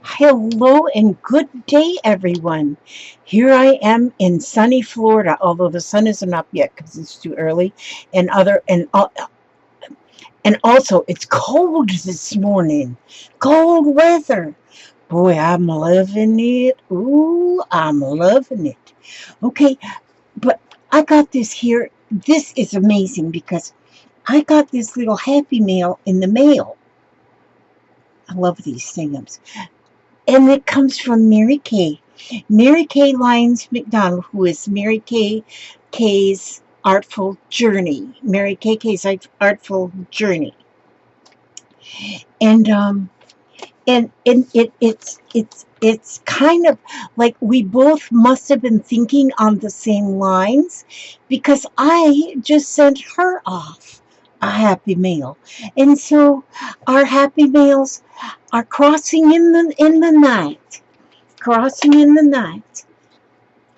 Hello and good day, everyone. Here I am in sunny Florida, although the sun isn't up yet because it's too early. And also it's cold this morning. Cold weather. Boy, I'm loving it. Ooh, I'm loving it. Okay, but I got this here. This is amazing because I got this little Happy Mail in the mail. I love these things. And it comes from Mary Kay. Mary Kay Lyons McDonald, who is Mary Kay's Artful Journey. Mary Kay's Artful Journey. And it's kind of like we both must have been thinking on the same lines because I just sent her off a happy mail. And so our happy mails are crossing in the night. Crossing in the night,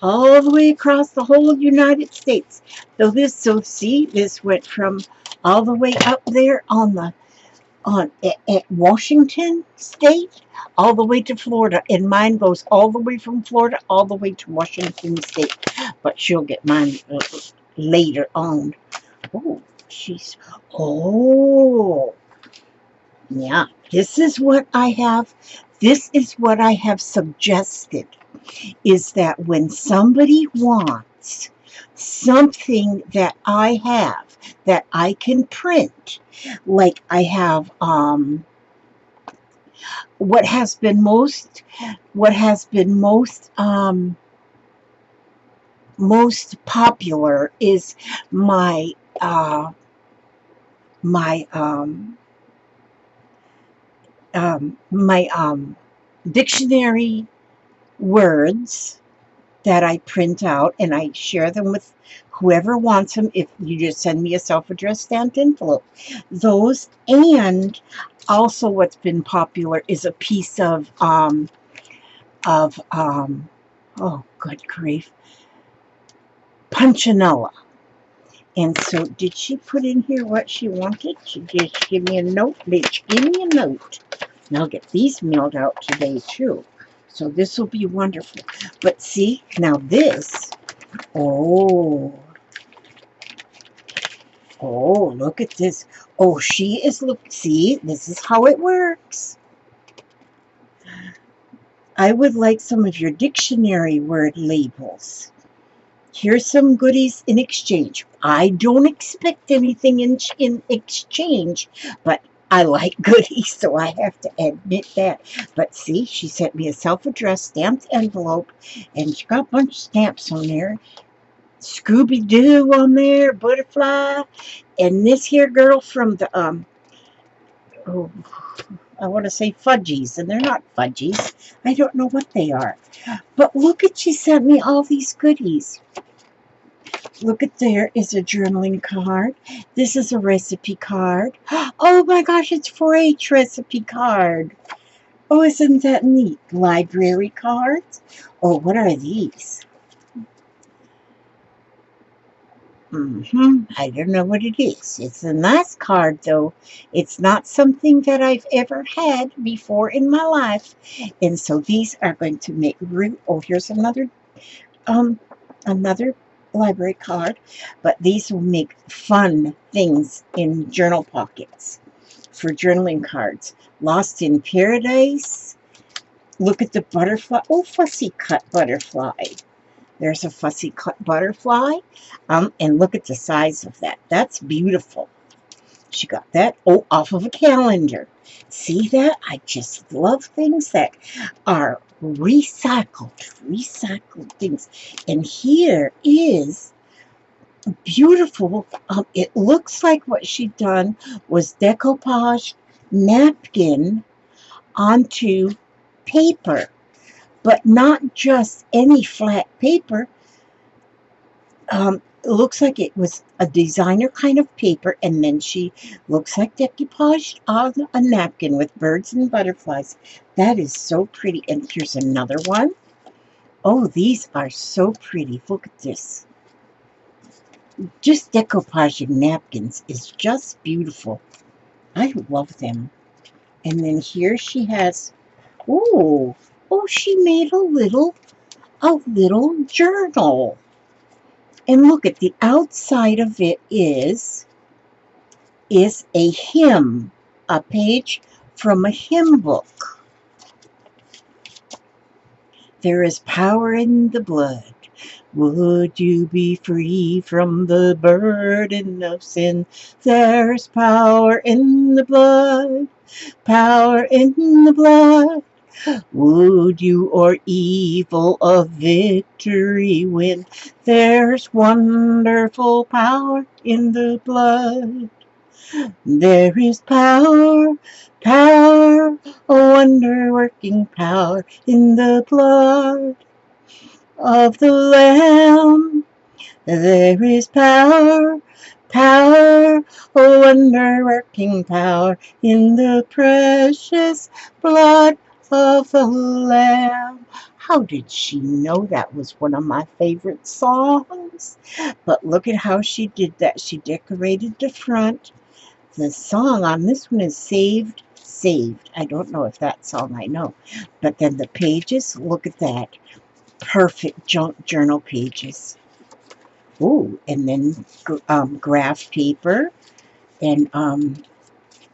all the way across the whole United States. So see, this went from all the way up there at Washington State, all the way to Florida, and mine goes all the way from Florida all the way to Washington State. But she'll get mine later on. Oh, she's oh yeah. This is what I have. This is what I have suggested. Is that when somebody wants something that I have that I can print, like I have what has been most popular is my uh my my dictionary words that I print out and I share them with whoever wants them. If you just send me a self-addressed stamped envelope, those, and also what's been popular is a piece of oh good grief, punchinella. And so, did she put in here what she wanted? She just give me a note. Bitch, give me a note. And I'll get these mailed out today too. So this will be wonderful. But see, now this, oh, oh, look at this. Oh, she is, look, see, this is how it works. I would like some of your dictionary word labels. Here's some goodies in exchange. I don't expect anything in exchange, but I like goodies, so I have to admit that. But see, she sent me a self-addressed stamped envelope, and she got a bunch of stamps on there. Scooby-Doo on there, butterfly, and this here girl from the, oh, I want to say fudgies, and they're not fudgies. I don't know what they are. But look at, she sent me all these goodies. Look at, there is a journaling card. This is a recipe card. Oh my gosh, it's 4-H recipe card. Oh, isn't that neat? Library cards. Oh, what are these? I don't know what it is. It's a nice card, though. It's not something that I've ever had before in my life. And so these are going to make room. Oh, here's another library card. But these will make fun things in journal pockets for journaling cards. Lost in Paradise. Look at the butterfly. Oh, fussy cut butterfly. There's a fussy cut butterfly. And look at the size of that. That's beautiful. She got that, oh, off of a calendar. See that? I just love things that are recycled things. And here is beautiful. It looks like what she done was decoupage napkin onto paper. But not just any flat paper. It looks like it was a designer kind of paper, and then she looks like decoupaged on a napkin with birds and butterflies. That is so pretty. And here's another one. Oh, these are so pretty. Look at this. Just decoupaging napkins is just beautiful. I love them. And then here she has, Oh, oh, she made a little journal. And look at the outside of it is a hymn, a page from a hymn book. There is power in the blood. Would you be free from the burden of sin? There's power in the blood, power in the blood. Would you or evil a victory win? There's wonderful power in the blood. There is power, power, a wonder-working power in the blood of the Lamb. There is power, power, a wonder-working power in the precious blood of the Lamb. How did she know that was one of my favorite songs? But look at how she did that. She decorated the front. The song on this one is Saved, Saved. I don't know if that song I know. But then the pages, look at that. Perfect junk journal pages. Ooh, and then graph paper. And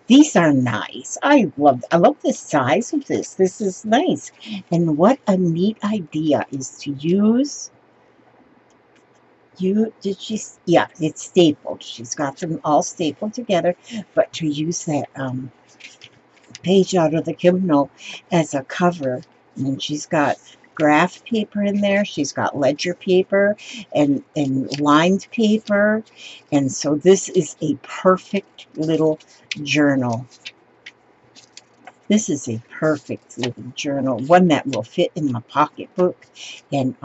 these are nice. I love the size of this. This is nice. And what a neat idea is to use. Yeah, it's stapled. She's got them all stapled together. But to use that page out of the Kindle as a cover. And she's got graph paper in there. She's got ledger paper and lined paper. And so this is a perfect little journal. This is a perfect little journal, one that will fit in my pocketbook. And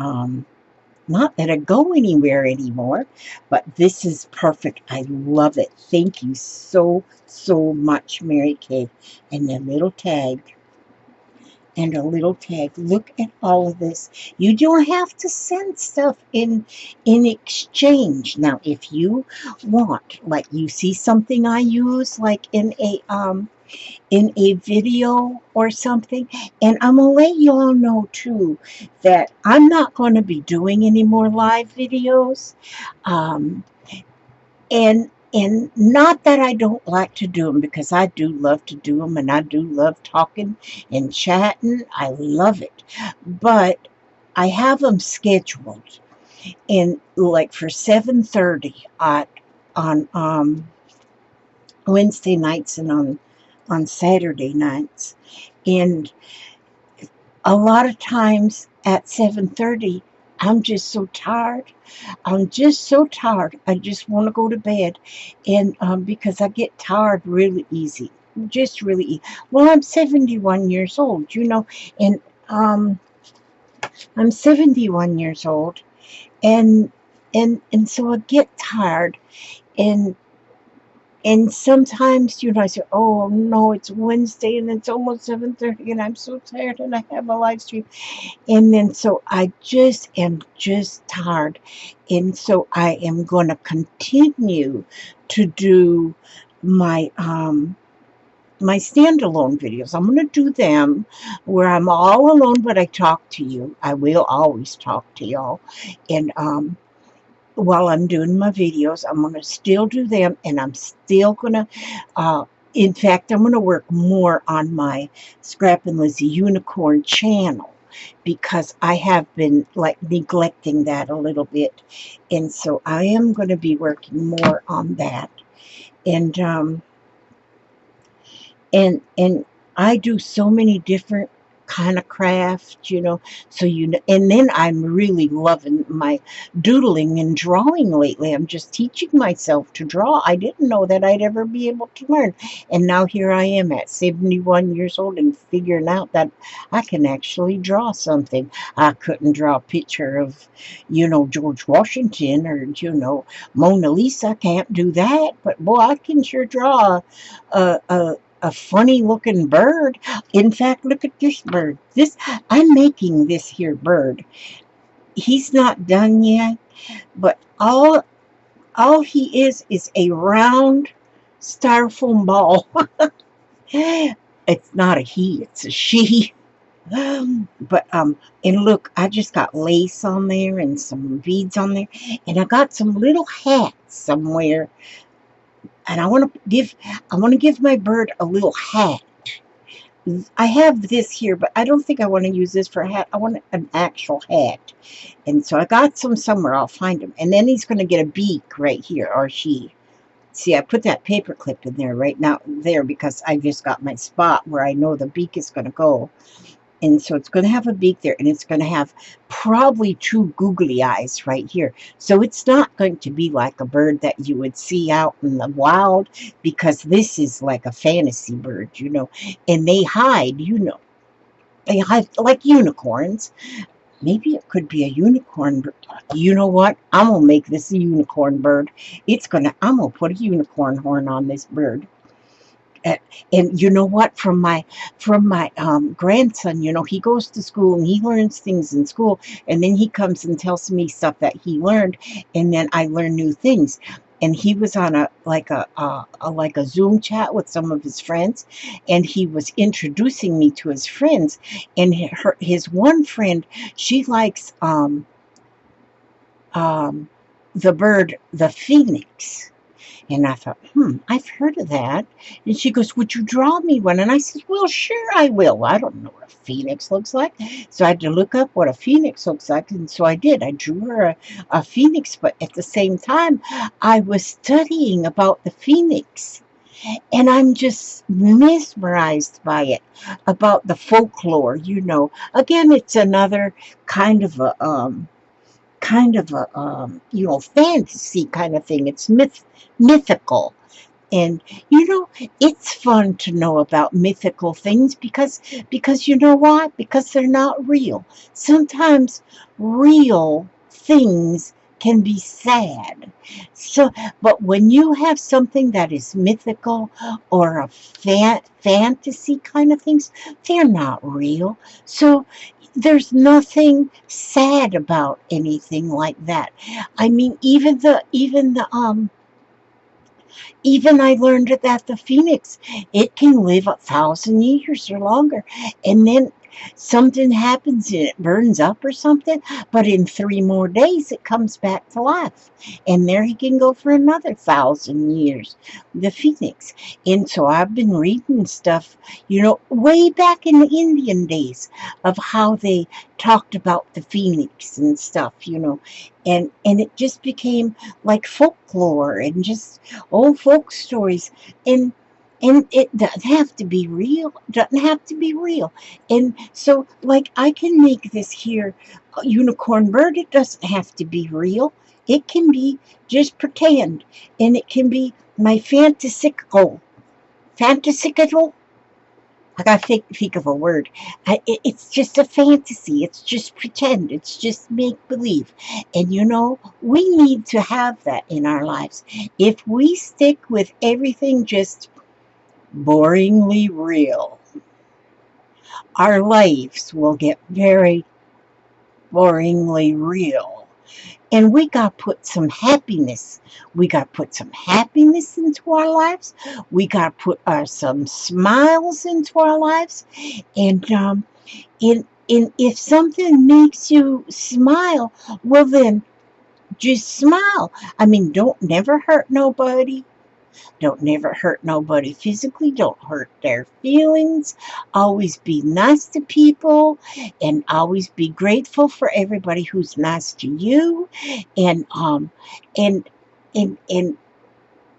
not that I go anywhere anymore, but this is perfect. I love it. Thank you so, so much, Mary Kay. And a little tag. And a little tag. Look at all of this. You don't have to send stuff in exchange. Now, if you want, like you see something I use, like in a video or something, and I'm gonna let you all know too that I'm not going to be doing any more live videos, um, and not that I don't like to do them, because I do love to do them, and I do love talking and chatting. I love it, but I have them scheduled, and like for 7:30 on Wednesday nights and on Saturday nights. And a lot of times at 7:30, I'm just so tired. I'm just so tired. I just want to go to bed. And because I get tired really easy. Just really easy. Well, I'm 71 years old, and I'm 71 years old. And so I get tired. And sometimes, I say, oh no, it's Wednesday and it's almost 7:30 and I'm so tired and I have a live stream. And then so I just am just tired. And so I am going to continue to do my my standalone videos. I'm going to do them where I'm all alone, but I talk to you. I will always talk to y'all. And while I'm doing my videos, I'm going to still do them, and I'm still going to, in fact, I'm going to work more on my Scrap and Lizzie Unicorn channel, because I have been like neglecting that a little bit. And so I am going to be working more on that. And and I do so many different kind of crafts, so and then I'm really loving my doodling and drawing lately. I'm just teaching myself to draw. I didn't know that I'd ever be able to learn, and now here I am at 71 years old and figuring out that I can actually draw something. I couldn't draw a picture of George Washington or Mona Lisa. Can't do that, but boy, I can sure draw a funny looking bird. In fact, look at this bird. I'm making this here bird. He's not done yet, but all he is a round styrofoam ball. It's not a he, it's a she. But and look, I just got lace on there and some beads on there, and I got some little hats somewhere, and I want to give my bird a little hat. I have this here, but I don't think I want to use this for a hat. I want an actual hat. And so I got some somewhere. I'll find him. And then he's going to get a beak right here, or she. See, I put that paper clip in there right now there because I just got my spot where I know the beak is going to go. And so it's going to have a beak there, and it's going to have probably two googly eyes right here. So it's not going to be like a bird that you would see out in the wild, because this is like a fantasy bird, and they hide, They hide like unicorns. Maybe it could be a unicorn bird. You know what? I'm going to make this a unicorn bird. I'm going to put a unicorn horn on this bird. And you know what, from my grandson, he goes to school and he learns things in school, and then he comes and tells me stuff that he learned, and then I learn new things. And he was on a Zoom chat with some of his friends, and he was introducing me to his friends. And his one friend, she likes the bird, the phoenix. And I thought, I've heard of that. And she goes, would you draw me one? And I said, well, sure I will. I don't know what a phoenix looks like. So I had to look up what a phoenix looks like. And so I did. I drew her a phoenix. But at the same time, I was studying about the phoenix. And I'm just mesmerized by it, about the folklore, Again, it's another kind of a fantasy kind of thing. It's mythical. And it's fun to know about mythical things, because you know why? Because they're not real. Sometimes real things can be sad. So, but when you have something that is mythical or a fantasy kind of things, they're not real. So there's nothing sad about anything like that. I mean, even I learned that the phoenix, it can live 1,000 years or longer. And then something happens and it burns up or something, but in 3 more days it comes back to life. And there he can go for another 1,000 years, the phoenix. And so I've been reading stuff, way back in the Indian days, of how they talked about the phoenix and stuff, and it just became like folklore and just old folk stories, and it doesn't have to be real. And so, like, I can make this here unicorn bird. It doesn't have to be real. It can be just pretend, and it can be my fantasical. I gotta think of a word. It's just a fantasy. It's just pretend. It's just make believe. And we need to have that in our lives. If we stick with everything just boringly real, our lives will get very boringly real. And we got to put some happiness. We got to put some happiness into our lives. We got to put some smiles into our lives. And if something makes you smile, well then just smile. I mean, don't never hurt nobody. Don't never hurt nobody physically. Don't hurt their feelings. Always be nice to people, and always be grateful for everybody who's nice to you. And and and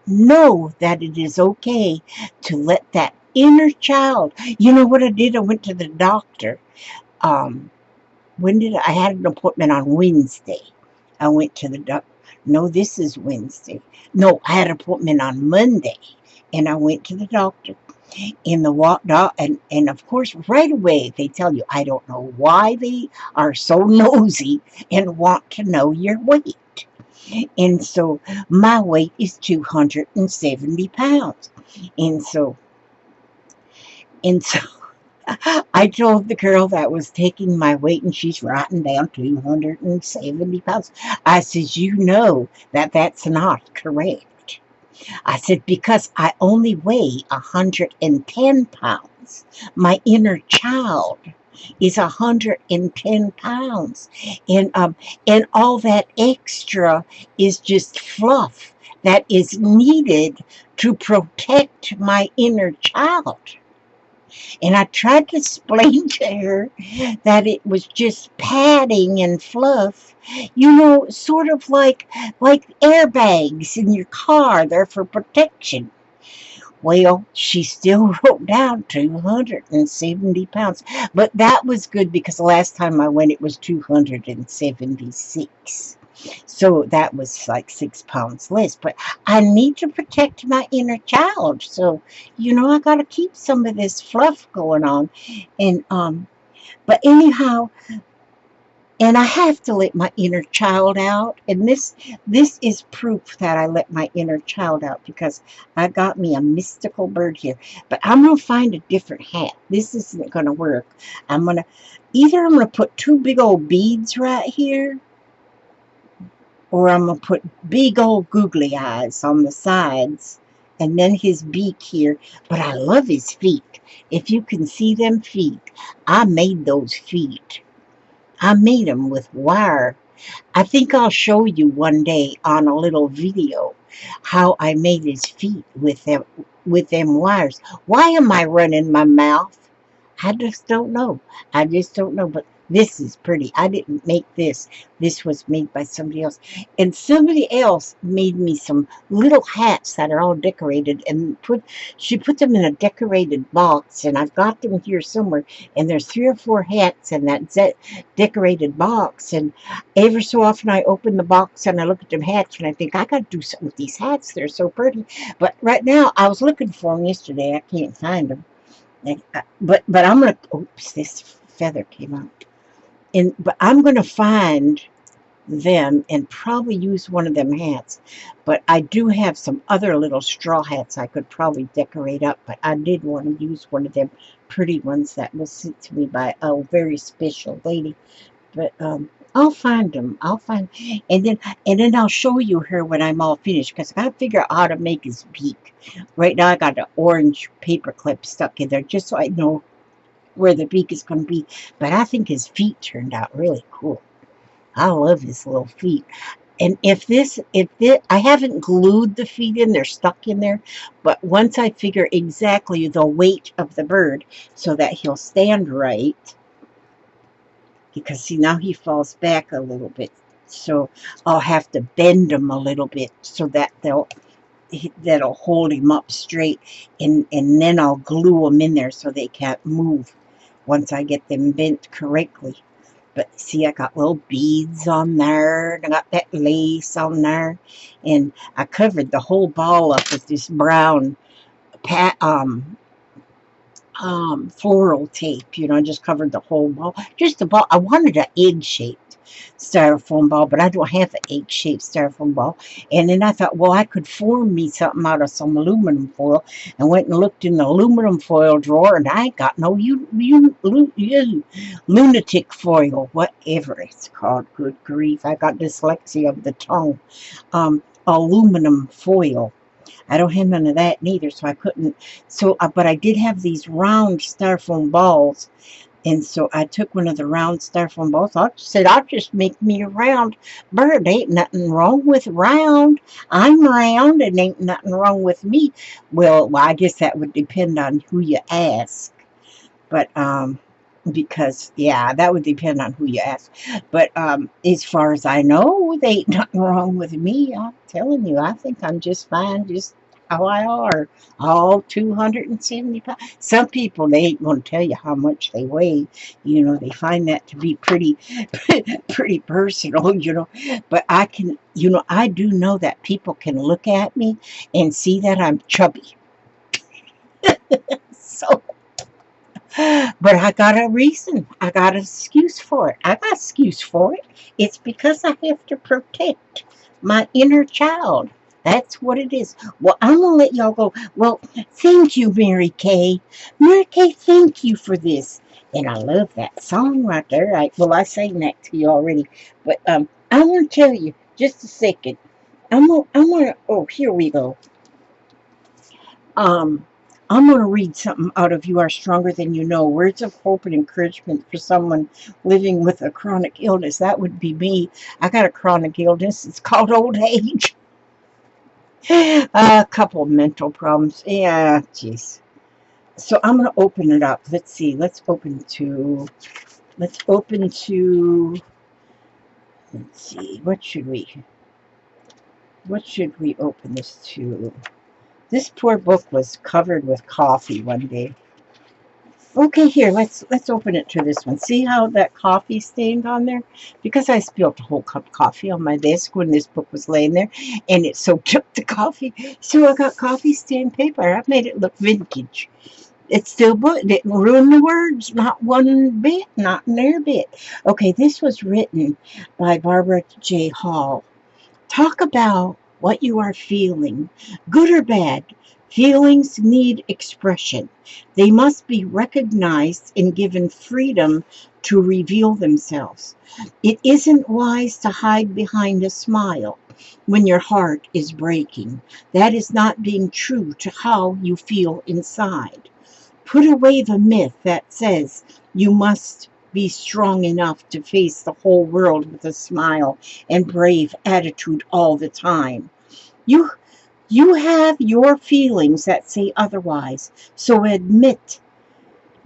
know that it is okay to let that inner child. You know what I did? I went to the doctor. Um, I had an appointment on Wednesday. I went to the doctor. No, this is Wednesday. No, I had an appointment on Monday, and I went to the doctor. In the and of course, right away they tell you, I don't know why they are so nosy and want to know your weight. And so my weight is 270 pounds. And so I told the girl that was taking my weight, and she's writing down 270 pounds. I said, that's not correct. I said, because I only weigh 110 pounds. My inner child is 110 pounds. And all that extra is just fluff that is needed to protect my inner child. And I tried to explain to her that it was just padding and fluff, sort of like airbags in your car. They're for protection. Well, she still wrote down 270 pounds. But that was good because the last time I went, it was 276. So that was like 6 pounds less. But I need to protect my inner child. So, I got to keep some of this fluff going on. And, but anyhow, and I have to let my inner child out. And this is proof that I let my inner child out, because I got me a mystical bird here. But I'm going to find a different hat. This isn't going to work. I'm going to put two big old beads right here, or I'm going to put big old googly eyes on the sides, and then his beak here. But I love his feet. If you can see them feet, I made those feet. I made them with wire. I think I'll show you one day on a little video how I made his feet with them wires. Why am I running my mouth? I just don't know. But this is pretty. I didn't make this. This was made by somebody else. And somebody else made me some little hats that are all decorated, and she put them in a decorated box, and I've got them here somewhere. And there's 3 or 4 hats in that decorated box. And every so often I open the box and I look at them hats, and I think, I got to do something with these hats. They're so pretty. But right now, I was looking for them yesterday. I can't find them. But I'm gonna. Oops, this feather came out. But I'm gonna find them and probably use one of them hats. But I do have some other little straw hats I could probably decorate up. But I did want to use one of them pretty ones that was sent to me by a very special lady. But I'll find them. And then I'll show you her when I'm all finished, because I gotta figure out how to make his beak. Right now I got an orange paper clip stuck in there just so I know where the beak is going to be. But I think his feet turned out really cool. I love his little feet. And I haven't glued the feet in, they're stuck in there. But once I figure exactly the weight of the bird so that he'll stand right, because see, now he falls back a little bit, so I'll have to bend him a little bit so that that'll hold him up straight, and then I'll glue them in there so they can't move once I get them bent correctly. But see, I got little beads on there, and I got that lace on there, and I covered the whole ball up with this brown floral tape. I just covered the whole ball. Just the ball. I wanted an egg-shaped styrofoam ball, but I don't have an egg-shaped styrofoam ball. And then I thought, well, I could form me something out of some aluminum foil. And went and looked in the aluminum foil drawer, and I ain't got no lunatic foil, whatever it's called. Good grief, I got dyslexia of the tongue. Aluminum foil. I don't have none of that neither, so I couldn't. But I did have these round styrofoam balls, and so I took one of the round styrofoam balls. I said, I'll just make me a round bird. Ain't nothing wrong with round. I'm round, and ain't nothing wrong with me. Well, I guess that would depend on who you ask. But because that would depend on who you ask. But as far as I know, there ain't nothing wrong with me. I'm telling you, I think I'm just fine, just how I are. All 270 pounds. Some people, they ain't going to tell you how much they weigh. They find that to be pretty pretty personal. But I can, I do know that people can look at me and see that I'm chubby. So, but I got a reason. I got an excuse for it. It's because I have to protect my inner child. That's what it is. Well, I'm going to let y'all go. Well, thank you, Mary Kay. Mary Kay, thank you for this. And I love that song right there. I sang that to you already. But I want to tell you, just a second. Oh, here we go. I'm going to read something out of You Are Stronger Than You Know. Words of hope and encouragement for someone living with a chronic illness. That would be me. I got a chronic illness. It's called old age. A couple mental problems. Yeah, jeez. So I'm going to open it up. Let's see. Let's open to, let's see. What should we open this to? This poor book was covered with coffee one day. Okay, here, let's open it to this one. See how that coffee stained on there? Because I spilled a whole cup of coffee on my desk when this book was laying there, and it soaked up the coffee. So I got coffee stained paper. I made it look vintage. It still didn't ruin the words, not one bit, not an air bit. Okay, this was written by Barbara J. Hall. Talk about what you are feeling, good or bad. Feelings need expression. They must be recognized and given freedom to reveal themselves. It isn't wise to hide behind a smile when your heart is breaking. That is not being true to how you feel inside. Put away the myth that says you must be strong enough to face the whole world with a smile and brave attitude all the time. You you have your feelings that say otherwise, so admit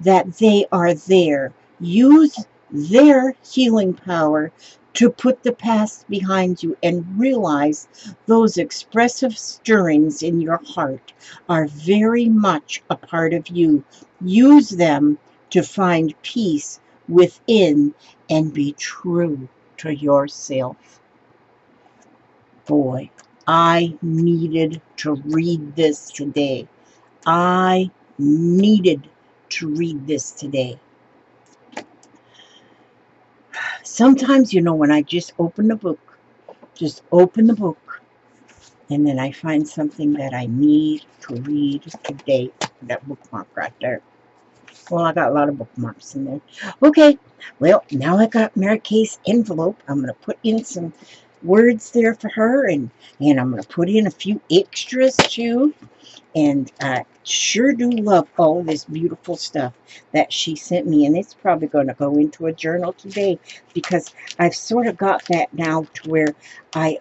that they are there. Use their healing power to put the past behind you and realize those expressive stirrings in your heart are very much a part of you. Use them to find peace within and be true to yourself. Boy, I needed to read this today. I needed to read this today. Sometimes, when I just open the book, and then I find something that I need to read today. That bookmark right there. Well, I got a lot of bookmarks in there. Okay, well, now I got Mary Kay's envelope. I'm going to put in some words there for her, and I'm going to put in a few extras too. And I sure do love all of this beautiful stuff that she sent me. And it's probably going to go into a journal today because I've sort of got that now to where I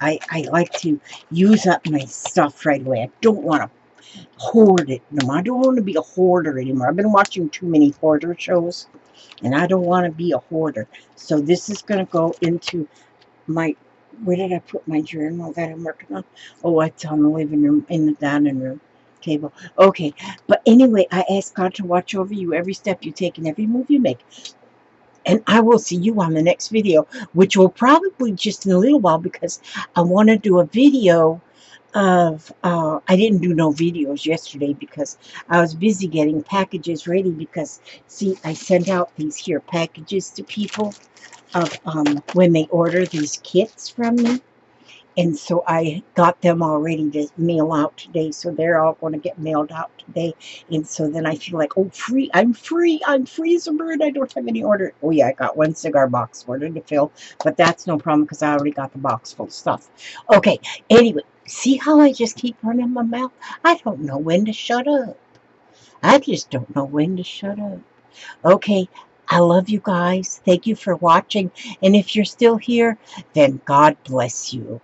I like to use up my stuff right away. I don't want to hoard it no more. I don't want to be a hoarder anymore. I've been watching too many hoarder shows, and I don't want to be a hoarder. So this is going to go into my, where did I put my journal that I'm working on? Oh, it's on the living room, in the dining room table. Okay, but anyway, I ask God to watch over you every step you take and every move you make. And I will see you on the next video, which will probably just in a little while because I want to do a video of, I didn't do no videos yesterday because I was busy getting packages ready because, see, I sent out these here packages to people of when they order these kits from me. And so I got them all ready to mail out today. So they're all going to get mailed out today. And so then I feel like, oh, free. I'm free as a bird. I don't have any order. Oh, yeah, I got one cigar box ordered to fill. But that's no problem because I already got the box full of stuff. Okay, anyway, see how I just keep running my mouth? I don't know when to shut up. I just don't know when to shut up. Okay, I love you guys. Thank you for watching. And if you're still here, then God bless you.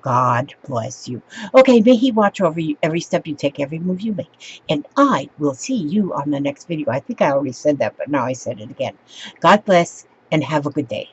God bless you. Okay, may He watch over you every step you take, every move you make. And I will see you on the next video. I think I already said that, but now I said it again. God bless and have a good day.